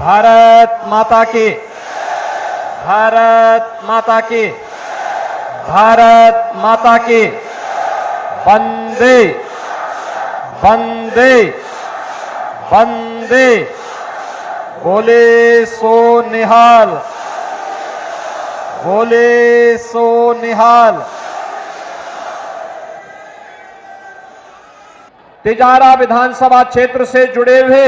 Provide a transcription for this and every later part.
भारत माता की, भारत माता की, भारत माता की। वंदे वंदे वंदे। बोले सो निहाल, बोले सो निहाल। तिजारा विधानसभा क्षेत्र से जुड़े हुए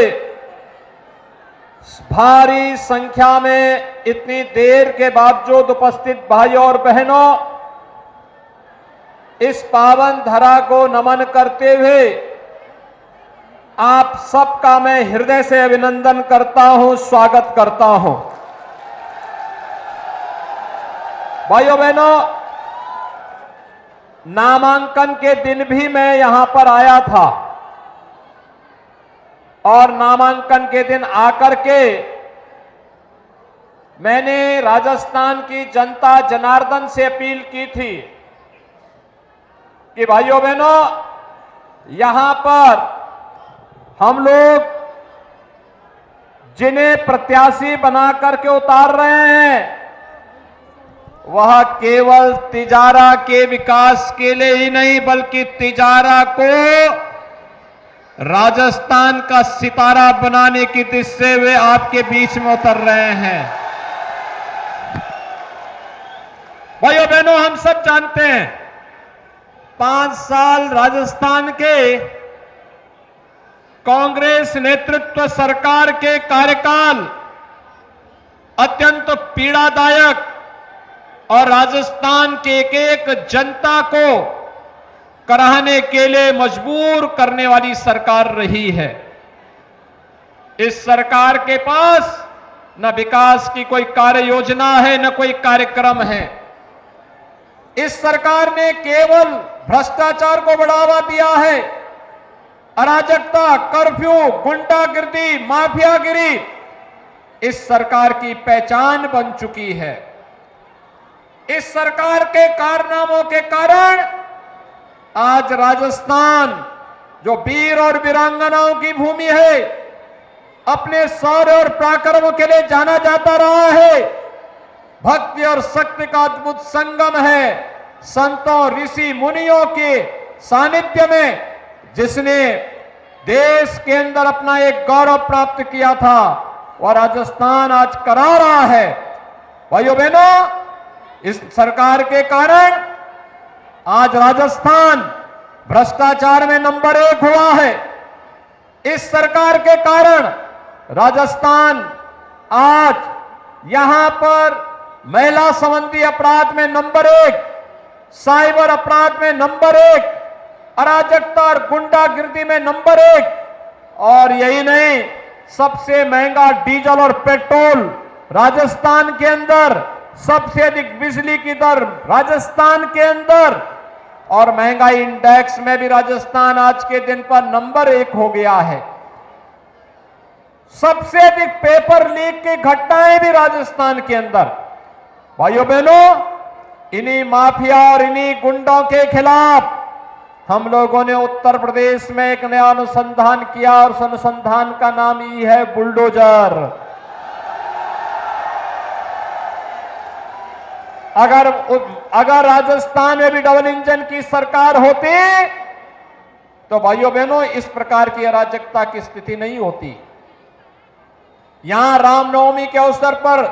भारी संख्या में इतनी देर के बावजूद उपस्थित भाइयों और बहनों, इस पावन धरा को नमन करते हुए आप सबका मैं हृदय से अभिनंदन करता हूं, स्वागत करता हूं। भाइयों बहनों, नामांकन के दिन भी मैं यहां पर आया था और नामांकन के दिन आकर के मैंने राजस्थान की जनता जनार्दन से अपील की थी कि भाइयों बहनों, यहां पर हम लोग जिन्हें प्रत्याशी बना करके उतार रहे हैं, वह केवल तिजारा के विकास के लिए ही नहीं बल्कि तिजारा को राजस्थान का सितारा बनाने की दिशा से वे आपके बीच में उतर रहे हैं। भाइयों बहनों, हम सब जानते हैं 5 साल राजस्थान के कांग्रेस नेतृत्व सरकार के कार्यकाल अत्यंत पीड़ादायक और राजस्थान के एक जनता को कराहने के लिए मजबूर करने वाली सरकार रही है। इस सरकार के पास न विकास की कोई कार्य योजना है, न कोई कार्यक्रम है। इस सरकार ने केवल भ्रष्टाचार को बढ़ावा दिया है। अराजकता, कर्फ्यू, गुंडागिर्दी, माफियागिरी इस सरकार की पहचान बन चुकी है। इस सरकार के कारनामों के कारण आज राजस्थान, जो वीर और वीरांगनाओं की भूमि है, अपने शौर्य और पराक्रम के लिए जाना जाता रहा है। भक्ति और शक्ति का अद्भुत संगम है। संतों, ऋषि मुनियों के सानिध्य में जिसने देश के अंदर अपना एक गौरव प्राप्त किया था, वह राजस्थान आज करा रहा है। भाइयों बहनों, इस सरकार के कारण आज राजस्थान भ्रष्टाचार में नंबर 1 हुआ है। इस सरकार के कारण राजस्थान आज यहां पर महिला संबंधी अपराध में नंबर 1, साइबर अपराध में नंबर 1, अराजकता और गुंडागिर्दी में नंबर 1, और यही नहीं, सबसे महंगा डीजल और पेट्रोल राजस्थान के अंदर, सबसे अधिक बिजली की दर राजस्थान के अंदर, और महंगाई इंडेक्स में भी राजस्थान आज के दिन पर नंबर 1 हो गया है। सबसे अधिक पेपर लीक की घटनाएं भी राजस्थान के अंदर। भाइयों बहनों, इन्हीं माफिया और इन्हीं गुंडों के खिलाफ हम लोगों ने उत्तर प्रदेश में एक नया अनुसंधान किया और उस अनुसंधान का नाम ही है बुलडोजर। अगर राजस्थान में भी डबल इंजन की सरकार होती तो भाइयों बहनों, इस प्रकार की अराजकता की स्थिति नहीं होती। यहां रामनवमी के अवसर पर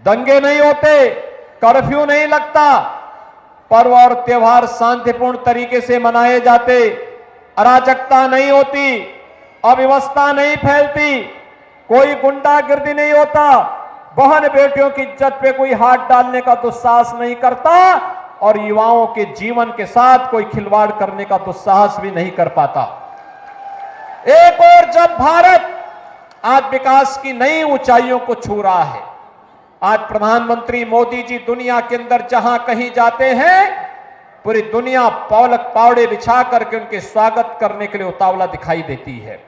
दंगे नहीं होते, कर्फ्यू नहीं लगता, पर्व और त्योहार शांतिपूर्ण तरीके से मनाए जाते, अराजकता नहीं होती, अव्यवस्था नहीं फैलती, कोई गुंडागिर्दी नहीं होता, बहन बेटियों की इज्जत पे कोई हाथ डालने का दुस्साहस नहीं करता, और युवाओं के जीवन के साथ कोई खिलवाड़ करने का दुस्साहस भी नहीं कर पाता। एक और जब भारत आज विकास की नई ऊंचाइयों को छू रहा है, आज प्रधानमंत्री मोदी जी दुनिया के अंदर जहां कहीं जाते हैं, पूरी दुनिया पौलक पावड़े बिछा करके उनके स्वागत करने के लिए उतावला दिखाई देती है।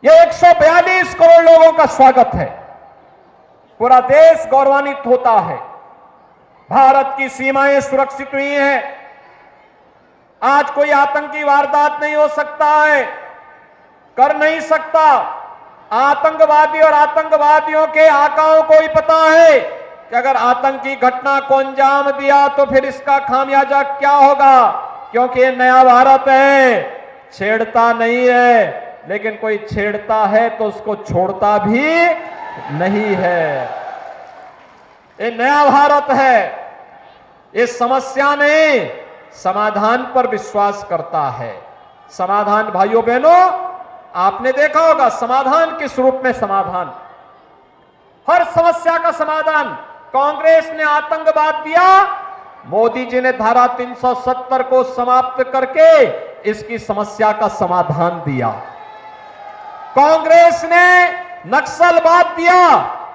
यह 142 करोड़ लोगों का स्वागत है। पूरा देश गौरवान्वित होता है। भारत की सीमाएं सुरक्षित हुई हैं। आज कोई आतंकी वारदात नहीं हो सकता है। कर नहीं सकता। आतंकवादी और आतंकवादियों के आकाओं को ही पता है कि अगर आतंकी घटना को अंजाम दिया तो फिर इसका खामियाजा क्या होगा, क्योंकि ये नया भारत है, छेड़ता नहीं है, लेकिन कोई छेड़ता है तो उसको छोड़ता भी नहीं है। ये नया भारत है, ये समस्या नहीं समाधान पर विश्वास करता है। समाधान भाइयों बहनों, आपने देखा होगा समाधान किस रूप में समाधान, हर समस्या का समाधान। कांग्रेस ने आतंकवाद दिया, मोदी जी ने धारा 370 को समाप्त करके इसकी समस्या का समाधान दिया। कांग्रेस ने नक्सलवाद दिया,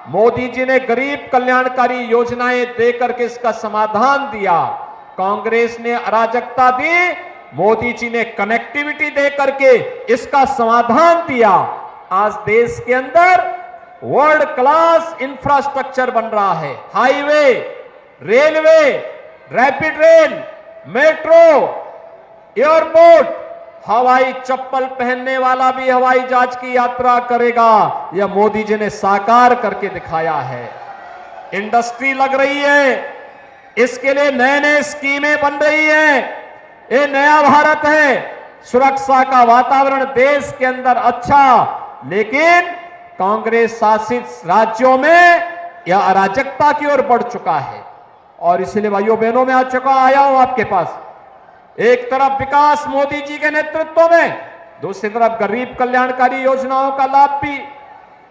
मोदी जी ने गरीब कल्याणकारी योजनाएं देकर के इसका समाधान दिया। कांग्रेस ने अराजकता दी, मोदी जी ने कनेक्टिविटी दे करके इसका समाधान दिया। आज देश के अंदर वर्ल्ड क्लास इंफ्रास्ट्रक्चर बन रहा है, highway, railway, rapid rail, metro, airport, हवाई चप्पल पहनने वाला भी हवाई जहाज की यात्रा करेगा, यह मोदी जी ने साकार करके दिखाया है। इंडस्ट्री लग रही है, इसके लिए नए नए स्कीमें बन रही हैं। ये नया भारत है, सुरक्षा का वातावरण देश के अंदर अच्छा, लेकिन कांग्रेस शासित राज्यों में यह अराजकता की ओर बढ़ चुका है। और इसलिए भाइयों बहनों में आया हूं आपके पास, एक तरफ विकास मोदी जी के नेतृत्व में, दूसरी तरफ गरीब कल्याणकारी योजनाओं का लाभ भी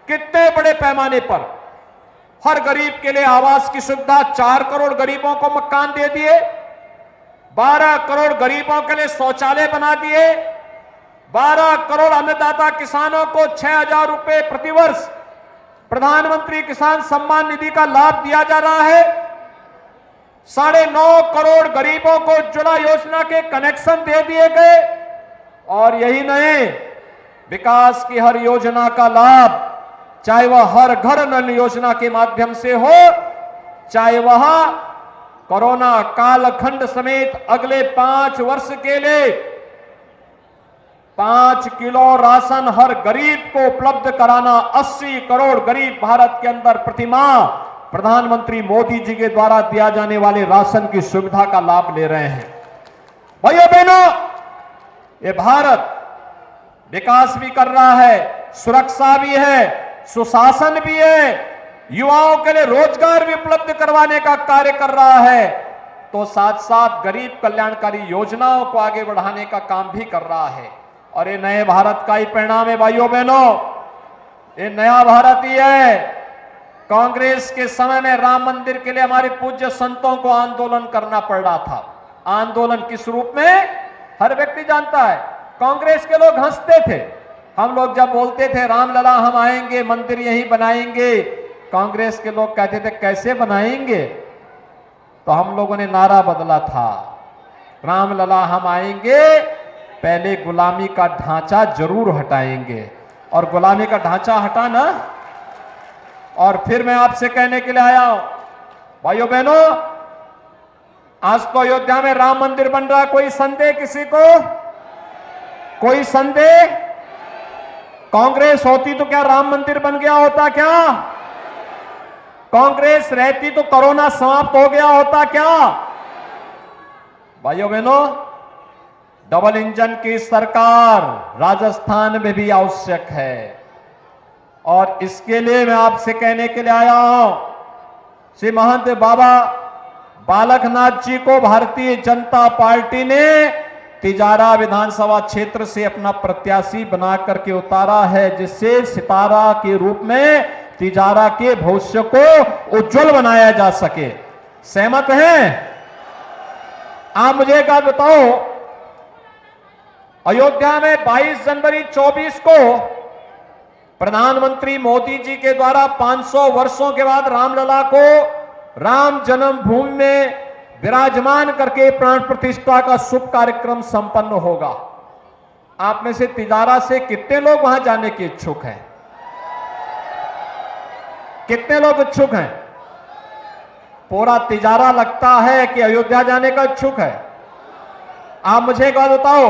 कितने बड़े पैमाने पर, हर गरीब के लिए आवास की सुविधा, 4 करोड़ गरीबों को मकान दे दिए, 12 करोड़ गरीबों के लिए शौचालय बना दिए, 12 करोड़ अन्नदाता किसानों को 6,000 रुपए प्रतिवर्ष प्रधानमंत्री किसान सम्मान निधि का लाभ दिया जा रहा है, 9.5 करोड़ गरीबों को उज्ज्वला योजना के कनेक्शन दे दिए गए। और यही नहीं, विकास की हर योजना का लाभ, चाहे वह हर घर नल योजना के माध्यम से हो, चाहे वह कोरोना कालखंड समेत अगले 5 वर्ष के लिए 5 किलो राशन हर गरीब को उपलब्ध कराना, 80 करोड़ गरीब भारत के अंदर प्रतिमाह प्रधानमंत्री मोदी जी के द्वारा दिया जाने वाले राशन की सुविधा का लाभ ले रहे हैं। भाइयों बहनों, ये भारत विकास भी कर रहा है, सुरक्षा भी है, सुशासन भी है, युवाओं के लिए रोजगार भी उपलब्ध करवाने का कार्य कर रहा है, तो साथ साथ गरीब कल्याणकारी योजनाओं को आगे बढ़ाने का काम भी कर रहा है। और ये नए भारत का ही परिणाम है भाइयों बहनों, ये नया भारत ही है। कांग्रेस के समय में राम मंदिर के लिए हमारे पूज्य संतों को आंदोलन करना पड़ रहा था। आंदोलन किस रूप में, हर व्यक्ति जानता है। कांग्रेस के लोग हंसते थे, हम लोग जब बोलते थे रामलला हम आएंगे, मंदिर यहीं बनाएंगे, कांग्रेस के लोग कहते थे कैसे बनाएंगे, तो हम लोगों ने नारा बदला था, रामलला हम आएंगे, पहले गुलामी का ढांचा जरूर हटाएंगे। और गुलामी का ढांचा हटाना, और फिर मैं आपसे कहने के लिए आया हूं भाइयों बहनों, आज तो अयोध्या में राम मंदिर बन रहा, कोई संदेह किसी को, कोई संदेह? कांग्रेस होती तो क्या राम मंदिर बन गया होता क्या? कांग्रेस रहती तो कोरोना समाप्त हो गया होता क्या? भाइयों बहनों, डबल इंजन की सरकार राजस्थान में भी आवश्यक है। और इसके लिए मैं आपसे कहने के लिए आया हूं, श्री महंत बाबा बालकनाथ जी को भारतीय जनता पार्टी ने तिजारा विधानसभा क्षेत्र से अपना प्रत्याशी बना करके उतारा है, जिससे सितारा के रूप में तिजारा के भविष्य को उज्जवल बनाया जा सके। सहमत हैं? आप मुझे एक बात बताओ, अयोध्या में 22 जनवरी 24 को प्रधानमंत्री मोदी जी के द्वारा 500 वर्षों के बाद रामलला को राम जन्मभूमि में विराजमान करके प्राण प्रतिष्ठा का शुभ कार्यक्रम संपन्न होगा। आप में से तिजारा से कितने लोग वहां जाने के इच्छुक हैं? कितने लोग इच्छुक हैं? पूरा तिजारा लगता है कि अयोध्या जाने का इच्छुक है। आप मुझे एक बात बताओ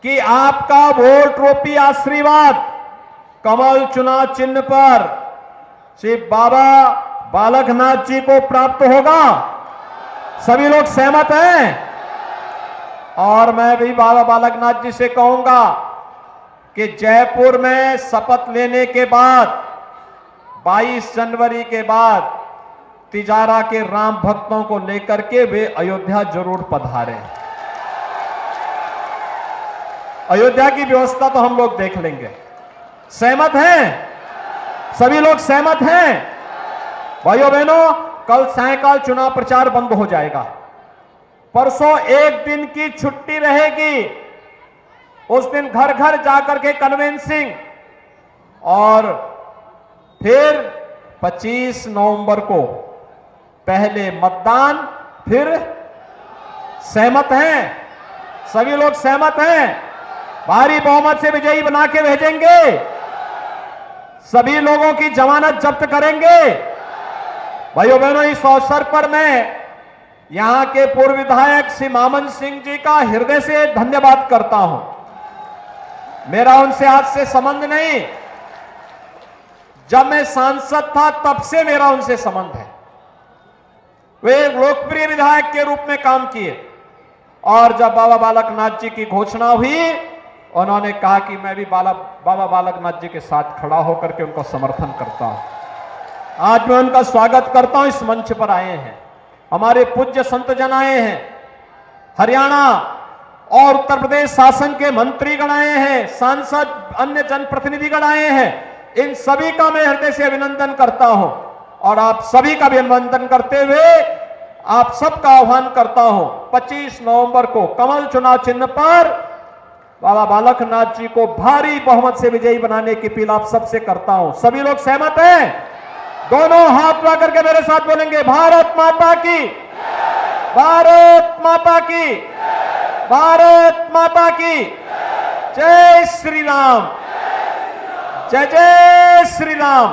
कि आपका वोट रूपी आशीर्वाद कमल चुनाव चिन्ह पर श्री बाबा बालकनाथ जी को प्राप्त होगा। सभी लोग सहमत हैं? और मैं भी बाबा बालकनाथ जी से कहूंगा कि जयपुर में शपथ लेने के बाद 22 जनवरी के बाद तिजारा के राम भक्तों को लेकर के वे अयोध्या जरूर पधारें। अयोध्या की व्यवस्था तो हम लोग देख लेंगे। सहमत हैं? सभी लोग सहमत हैं? भाइयों बहनों, कल सायंकाल चुनाव प्रचार बंद हो जाएगा। परसों एक दिन की छुट्टी रहेगी। उस दिन घर घर जाकर के कन्वेंसिंग, और फिर 25 नवंबर को पहले मतदान, फिर सहमत हैं? सभी लोग सहमत हैं? भारी बहुमत से विजयी बना के भेजेंगे। सभी लोगों की जमानत जब्त करेंगे। भाइयों बहनों, इस अवसर पर मैं यहां के पूर्व विधायक श्री मामन सिंह जी का हृदय से धन्यवाद करता हूं। मेरा उनसे आज से संबंध नहीं, जब मैं सांसद था तब से मेरा उनसे संबंध है। वे एक लोकप्रिय विधायक के रूप में काम किए, और जब बाबा बालकनाथ जी की घोषणा हुई, उन्होंने कहा कि मैं भी बाबा बालकनाथ जी के साथ खड़ा होकर के उनको समर्थन करता हूं। आज मैं उनका स्वागत करता हूं। इस मंच पर आए हैं हमारे पूज्य संत जन, आए हैं हरियाणा और उत्तर प्रदेश शासन के मंत्रीगण आए हैं, सांसद, अन्य जनप्रतिनिधिगण आए हैं। इन सभी का मैं हृदय से अभिनंदन करता हूं, और आप सभी का भी अभिनंदन करते हुए आप सबका आह्वान करता हूं 25 नवंबर को कमल चुनाव चिन्ह पर बाबा बालकनाथ जी को भारी बहुमत से विजयी बनाने की अपील आप सबसे करता हूं। सभी लोग सहमत हैं? दोनों हाथ उठा करके मेरे साथ बोलेंगे, भारत माता की, भारत माता की, भारत माता की जय श्री राम, जय जय श्री राम।